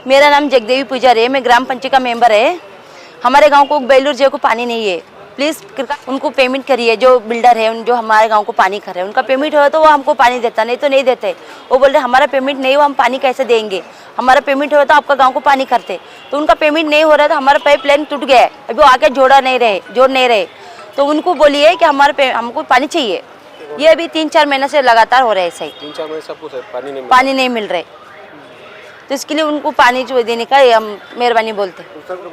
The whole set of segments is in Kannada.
मेरा नाम जगदेवी पुजारी है, मैं ग्राम पंचायत का मेंबर है। हमारे गांव को बेलूर जे को पानी नहीं है, प्लीज़ उनको पेमेंट करिए। जो बिल्डर है जो हमारे गांव को पानी कर रहे हैं, उनका पेमेंट हो तो वो हमको पानी देता, नहीं तो नहीं देते। वो बोल रहे हमारा पेमेंट नहीं हो हम पानी कैसे देंगे, हमारा पेमेंट हो तो आपका गांव को पानी करते। तो उनका पेमेंट नहीं हो रहा, तो हमारा पाइप लाइन टूट गया है, अभी वो आके जोड़ नहीं रहे। तो उनको बोलिए कि हमको पानी चाहिए। ये अभी 3-4 महीने से लगातार हो रहा है ऐसा ही। 3-4 महीने सब कुछ है, पानी नहीं मिल रहा है, तो इसके लिए उनको पानी जो देने का हम मेहरबानी बोलते।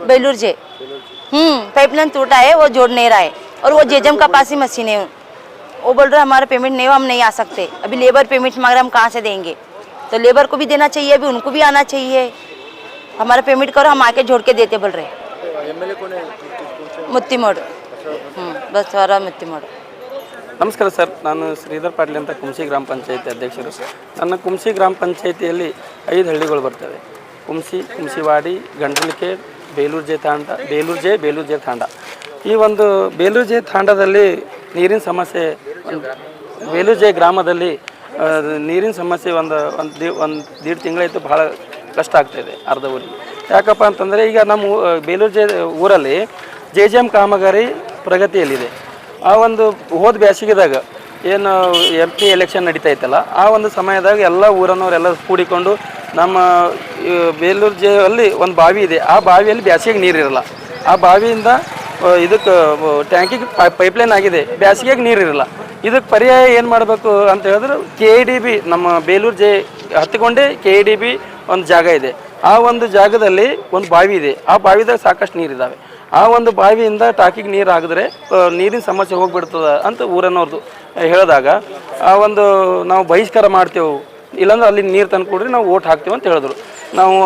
बेलूर जे पाइपलाइन टूटा है, वो जोड़ नहीं रहा है। और वो जेजम का पास ही मशीन है, वो बोल रहे हमारा पेमेंट नहीं हो हम नहीं आ सकते। अभी लेबर पेमेंट मांग रहे, हम कहाँ से देंगे। तो लेबर को भी देना चाहिए, अभी उनको भी आना चाहिए। हमारा पेमेंट करो, हम आके जोड़ के देते बोल रहे। एमएलए कौन है? मुत्तिमोड़, बस वारा मुत्तिमोड़। ನಮಸ್ಕಾರ ಸರ್, ನಾನು ಶ್ರೀಧರ್ ಪಾಟೀಲ್ ಅಂತ ಕುಂಸಿ ಗ್ರಾಮ ಪಂಚಾಯತಿ ಅಧ್ಯಕ್ಷರು. ನನ್ನ ಕುಂಸಿ ಗ್ರಾಮ ಪಂಚಾಯತಿಯಲ್ಲಿ 5 ಹಳ್ಳಿಗಳು ಬರ್ತವೆ. ಕುಂಸಿವಾಡಿ, ಗಂಡಲಿಕೆ, ಬೇಲೂರು ಜೆ ತಾಂಡ. ಈ ಒಂದು ಬೇಲೂರು ಜೆ ತಾಂಡದಲ್ಲಿ ನೀರಿನ ಸಮಸ್ಯೆ, ಬೇಲೂರು ಜೆ ಗ್ರಾಮದಲ್ಲಿ ನೀರಿನ ಸಮಸ್ಯೆ ಒಂದು 1.5 ತಿಂಗಳಾಯಿತು, ಭಾಳ ಕಷ್ಟ ಆಗ್ತಾಯಿದೆ ಅರ್ಧ ಊರಿಗೆ. ಯಾಕಪ್ಪ ಅಂತಂದರೆ ಈಗ ನಮ್ಮ ಬೇಲೂರು ಜೆ ಊರಲ್ಲಿ JJM ಕಾಮಗಾರಿ ಪ್ರಗತಿಯಲ್ಲಿದೆ. ಆ ಒಂದು ಹೋದ ಬೇಸಿಗೆದಾಗ ಏನು MP ಎಲೆಕ್ಷನ್ ನಡೀತಾ ಇತ್ತಲ್ಲ, ಆ ಒಂದು ಸಮಯದಾಗ ಎಲ್ಲ ಊರನ್ನವರೆಲ್ಲ ಕೂಡಿಕೊಂಡು ನಮ್ಮ ಬೇಲೂರು ಜೆಯಲ್ಲಿ ಒಂದು ಬಾವಿ ಇದೆ. ಆ ಬಾವಿಯಲ್ಲಿ ಬೇಸಿಗೆಗೆ ನೀರಿರಲ್ಲ. ಆ ಬಾವಿಯಿಂದ ಇದಕ್ಕೆ ಟ್ಯಾಂಕಿಗೆ ಪೈಪ್ಲೈನ್ ಆಗಿದೆ, ಬೇಸಿಗೆಗೆ ನೀರಿರಲ್ಲ. ಇದಕ್ಕೆ ಪರ್ಯಾಯ ಏನು ಮಾಡಬೇಕು ಅಂತ ಹೇಳಿದ್ರೆ KIDB ನಮ್ಮ ಬೇಲೂರು ಜೆ ಹತ್ತಿಕೊಂಡೇ KIDB ಒಂದು ಜಾಗ ಇದೆ. ಆ ಒಂದು ಜಾಗದಲ್ಲಿ ಒಂದು ಬಾವಿ ಇದೆ. ಆ ಬಾವಿದಾಗ ಸಾಕಷ್ಟು ನೀರಿದ್ದಾವೆ. ಆ ಒಂದು ಬಾವಿಯಿಂದ ಟಾಕಿಗೆ ನೀರು ಆಗಿದ್ರೆ ನೀರಿನ ಸಮಸ್ಯೆ ಹೋಗ್ಬಿಡ್ತದೆ ಅಂತ ಊರನ್ನವ್ರದ್ದು ಹೇಳಿದಾಗ ಆ ಒಂದು ನಾವು ಬಹಿಷ್ಕಾರ ಮಾಡ್ತೇವೆ, ಇಲ್ಲಾಂದ್ರೆ ಅಲ್ಲಿ ನೀರು ತಂದು ಕೊಡ್ರಿ ನಾವು ಓಟ್ ಹಾಕ್ತೇವೆ ಅಂತ ಹೇಳಿದ್ರು. ನಾವು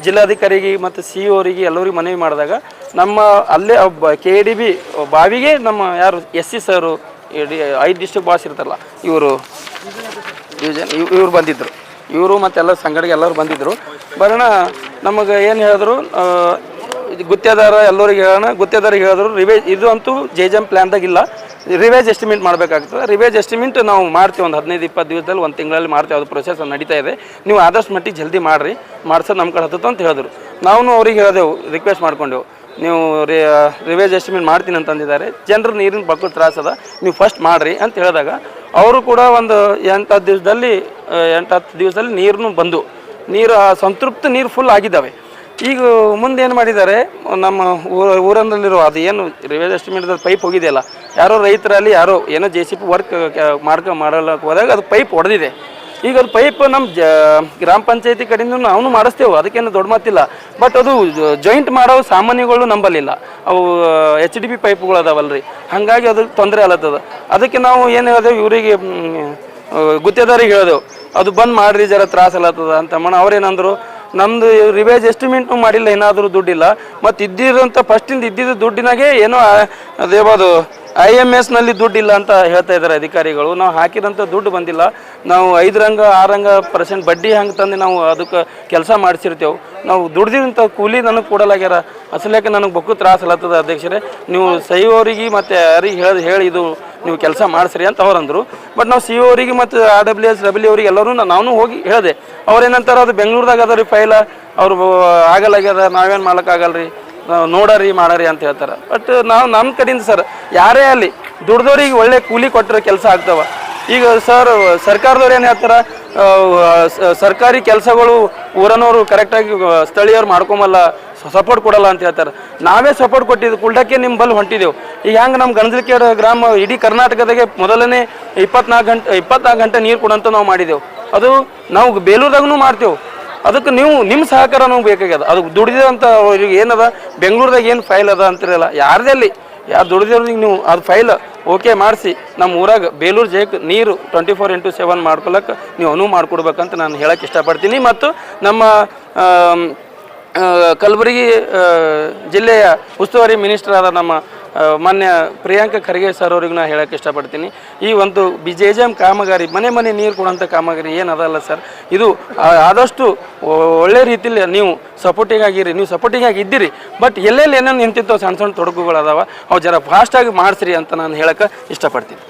ಜಿಲ್ಲಾಧಿಕಾರಿಗೆ ಮತ್ತು CO ಅವರಿಗೆ ಎಲ್ಲರಿಗೆ ಮನವಿ ಮಾಡಿದಾಗ ನಮ್ಮ ಅಲ್ಲೇ KIDB ಬಾವಿಗೆ ನಮ್ಮ ಯಾರು SC ಸರು 5 ಡಿಸ್ಟ್ರಿಕ್ಟ್ ಬಾಸ್ ಇರ್ತಾರಲ್ಲ ಇವರು ಬಂದಿದ್ದರು. ಇವರು ಮತ್ತೆಲ್ಲ ಸಂಘಟನೆ ಎಲ್ಲರೂ ಬಂದಿದ್ದರು. ಬರೋಣ ನಮಗೆ ಏನು ಹೇಳಿದ್ರು, ಗುತ್ತೇದಾರ ಎಲ್ಲರಿಗೆ ಹೇಳೋಣ. ಗುತ್ತೇದಾರಿಗೆ ಹೇಳಿದ್ರು ರಿವೇಜ್ ಇದು ಅಂತೂ JJM ಪ್ಲ್ಯಾನ್ದಾಗಿಲ್ಲ, ರಿವೇಜ್ ಎಸ್ಟಿಮೇಟ್ ಮಾಡಬೇಕಾಗ್ತದೆ. ರಿವೇಜ್ ಎಸ್ಟಿಮೇಟ್ ನಾವು ಮಾಡ್ತೀವಿ, ಒಂದು 15-20 ದಿವಸದಲ್ಲಿ, 1 ತಿಂಗಳಲ್ಲಿ ಮಾಡ್ತೀವಿ. ಅದು ಪ್ರೊಸೆಸ್ ನಡೀತಾ ಇದೆ. ನೀವು ಆದಷ್ಟು ಮಟ್ಟಿಗೆ ಜಲ್ದಿ ಮಾಡಿರಿ, ಮಾಡ್ಸೋದು ನಮ್ಮ ಕಡೆ ಹತ್ತತ್ತು ಅಂತ ಹೇಳಿದ್ರು. ನಾವು ಅವ್ರಿಗೆ ಹೇಳಿದೆವು, ರಿಕ್ವೆಸ್ಟ್ ಮಾಡ್ಕೊಂಡೆವು, ನೀವು ರಿವೇಜ್ ಎಸ್ಟಿಮೇಟ್ ಮಾಡ್ತೀನಿ ಅಂತಂದಿದ್ದಾರೆ. ಜನರು ನೀರಿನ ಬಕ್ಕಳು ತ್ರಾಸದ, ನೀವು ಫಸ್ಟ್ ಮಾಡಿರಿ ಅಂತ ಹೇಳಿದಾಗ ಅವರು ಕೂಡ ಒಂದು 8-10 ದಿವಸದಲ್ಲಿ ನೀರು ಬಂದು ಸಂತೃಪ್ತ ನೀರು ಫುಲ್ ಆಗಿದ್ದಾವೆ. ಈಗ ಮುಂದೆ ಏನು ಮಾಡಿದ್ದಾರೆ, ನಮ್ಮ ಊರಲ್ಲಿರೋ ಅದು ಏನು ರಿವೇಜ್ ಎಸ್ಟಿಮೇಟ್ದಲ್ಲಿ ಪೈಪ್ ಹೋಗಿದೆಯಲ್ಲ, ಯಾರೋ ರೈತರಲ್ಲಿ ಯಾರೋ ಏನೋ JCB ವರ್ಕ್ ಮಾಡಲಿಕ್ಕೆ ಹೋದಾಗ ಅದು ಪೈಪ್ ಹೊಡೆದಿದೆ. ಈಗ ಅದು ಪೈಪ್ ನಮ್ಮ ಗ್ರಾಮ ಪಂಚಾಯತಿ ಕಡೆಯಿಂದ ನಾವು ಮಾಡಿಸ್ತೇವೆ, ಅದಕ್ಕೇನು ದೊಡ್ಡ ಮಾತಿಲ್ಲ. ಬಟ್ ಅದು ಜಾಯಿಂಟ್ ಮಾಡೋ ಸಾಮಾನ್ಯಗಳು ನಂಬಲಿಲ್ಲ, ಅವು HDP ಪೈಪ್ಗಳು ಅದಾವಲ್ರಿ, ಹಾಗಾಗಿ ಅದು ತೊಂದರೆ ಅಲ್ಲತ್ತದ. ಅದಕ್ಕೆ ನಾವು ಏನು ಹೇಳಿದೆವು, ಇವರಿಗೆ ಗುತ್ತೇದಾರಿಗೆ ಹೇಳಿದೆವು, ಅದು ಬಂದ್ ಮಾಡಿರಿ, ಜರ ತ್ರಾಸ ಅಲ್ಲತ್ತದ ಅಂತ. ಅವ್ರೇನಂದ್ರು, ನಮ್ಮದು ರಿವೇಜ್ ಎಸ್ಟಿಮೇಟ್ನು ಮಾಡಿಲ್ಲ, ಏನಾದರೂ ದುಡ್ಡಿಲ್ಲ, ಮತ್ತು ಇದ್ದಿರೋಂಥ ಫಸ್ಟಿಂದ ಇದ್ದಿದ್ದು ದುಡ್ಡಿನಾಗೆ ಏನೋ ಅದೇಬೋದು IMSನಲ್ಲಿ ದುಡ್ಡಿಲ್ಲ ಅಂತ ಹೇಳ್ತಾ ಇದ್ದಾರೆ ಅಧಿಕಾರಿಗಳು. ನಾವು ಹಾಕಿದಂಥ ದುಡ್ಡು ಬಂದಿಲ್ಲ. ನಾವು 5-6% ಬಡ್ಡಿ ಹಂಗೆ ತಂದು ನಾವು ಅದಕ್ಕೆ ಕೆಲಸ ಮಾಡಿಸಿರ್ತೇವೆ. ನಾವು ದುಡ್ದಿರೋಂಥ ಕೂಲಿ ನನಗೆ ಕೊಡಲಾಗ್ಯಾರ. ಅಸಲೇಕೆ ನನಗೆ ಬಕ್ಕು ತ್ರಾಸ ಅಲ್ಲತ್ತದ ಅಧ್ಯಕ್ಷರೇ, ನೀವು CO ಅವರಿಗೆ ಮತ್ತು ಯಾರಿಗೆ ಹೇಳಿ ಇದು ನೀವು ಕೆಲಸ ಮಾಡಿಸ್ರಿ ಅಂತ ಅವ್ರಂದರು. ಬಟ್ ನಾವು CO ಅವರಿಗೆ ಮತ್ತು RWS ಅವರಿಗೆ ಎಲ್ಲರೂ ನಾನು ಹೋಗಿ ಹೇಳಿದೆ. ಅವ್ರೇನಂತಾರೆ, ಅದು ಬೆಂಗಳೂರದಾಗ ಅದ ರೀ ಫೈಲ, ಅವರು ಆಗಲ್ಲಾಗ್ಯದ, ನಾವೇನು ಮಾಡೋಕ್ಕಾಗಲ್ರಿ, ನೋಡರಿ ಮಾಡರಿ ಅಂತ ಹೇಳ್ತಾರೆ. ಬಟ್ ನಾವು ನಮ್ಮ ಕಡೆಯಿಂದ ಸರ್ ಯಾರೇ ಅಲ್ಲಿ ದುಡ್ದವ್ರಿಗೆ ಒಳ್ಳೆ ಕೂಲಿ ಕೊಟ್ಟರೆ ಕೆಲಸ ಆಗ್ತಾವ. ಈಗ ಸರ್ಕಾರದವ್ರು ಏನು ಹೇಳ್ತಾರೆ, ಸರ್ಕಾರಿ ಕೆಲಸಗಳು ಊರನವರು ಕರೆಕ್ಟಾಗಿ ಸ್ಥಳೀಯರು ಮಾಡ್ಕೊಂಬಲ್ಲ, ಸಪೋರ್ಟ್ ಕೊಡಲ್ಲ ಅಂತ ಹೇಳ್ತಾರೆ. ನಾವೇ ಸಪೋರ್ಟ್ ಕೊಟ್ಟಿದ್ದು, ಕುಲ್ಡಕ್ಕೆ ನಿಮ್ಮ ಬಲ್ ಹೊಂಟಿದ್ದೆವು. ಈಗ ಹೆಂಗೆ ನಮ್ಮ ಗಣಜಲಿಕೆ ಗ್ರಾಮ ಇಡೀ ಕರ್ನಾಟಕದಾಗೆ ಮೊದಲನೇ 24 ಗಂಟೆ ನೀರು ಕೊಡಂತ ನಾವು ಮಾಡಿದೆವು. ಅದು ನಾವು ಬೇಲೂರ್ದಾಗೂ ಮಾಡ್ತೇವೆ. ಅದಕ್ಕೆ ನಿಮ್ಮ ಸಹಕಾರ ನಮ್ಗೆ ಬೇಕಾಗ್ಯದ. ಅದು ದುಡಿದಂಥ ಅವ್ರಿಗೆ ಏನದ, ಬೆಂಗಳೂರದಾಗ ಏನು ಫೈಲ್ ಅದ ಅಂತಿರಲ್ಲ, ಯಾರದೇ ಅಲ್ಲಿ ಯಾರು ದುಡಿದವ್ರಿಗೆ ನೀವು ಅದು ಫೈಲ್ ಓಕೆ ಮಾಡಿಸಿ ನಮ್ಮ ಊರಾಗ ಬೇಲೂರು ಜೇಕ್ ನೀರು 24x7 ಮಾಡ್ಕೊಳಕ್ಕೆ ನೀವು ಅನುವು ಮಾಡಿಕೊಡ್ಬೇಕಂತ ನಾನು ಹೇಳಕ್ಕೆ ಇಷ್ಟಪಡ್ತೀನಿ. ಮತ್ತು ನಮ್ಮ ಕಲಬುರಗಿ ಜಿಲ್ಲೆಯ ಉಸ್ತುವಾರಿ ಮಿನಿಸ್ಟರ್ ಆದ ನಮ್ಮ ಮಾನ್ಯ ಪ್ರಿಯಾಂಕ ಖರ್ಗೆ ಸರ್ ಅವ್ರಿಗೆ ನಾನು ಹೇಳಕ್ಕೆ ಇಷ್ಟಪಡ್ತೀನಿ. ಈ ಒಂದು JJM ಕಾಮಗಾರಿ, ಮನೆ ನೀರು ಕೊಡೋಂಥ ಕಾಮಗಾರಿ ಏನದಲ್ಲ ಸರ್, ಇದು ಆದಷ್ಟು ಒಳ್ಳೆ ರೀತಿಯಲ್ಲಿ ನೀವು ಸಪೋರ್ಟಿಂಗ್ ಆಗಿರಿ. ನೀವು ಸಪೋರ್ಟಿಂಗ್ ಆಗಿ ಇದ್ದೀರಿ, ಬಟ್ ಎಲ್ಲೆಲ್ಲಿ ಏನೇನು ನಿಂತಿತ್ತು ಸಣ್ಣ ತೊಡಕುಗಳು ಅದಾವ, ಅವು ಜರ ಫಾಸ್ಟಾಗಿ ಮಾಡಿಸ್ರಿ ಅಂತ ನಾನು ಹೇಳಕ್ಕೆ ಇಷ್ಟಪಡ್ತೀನಿ.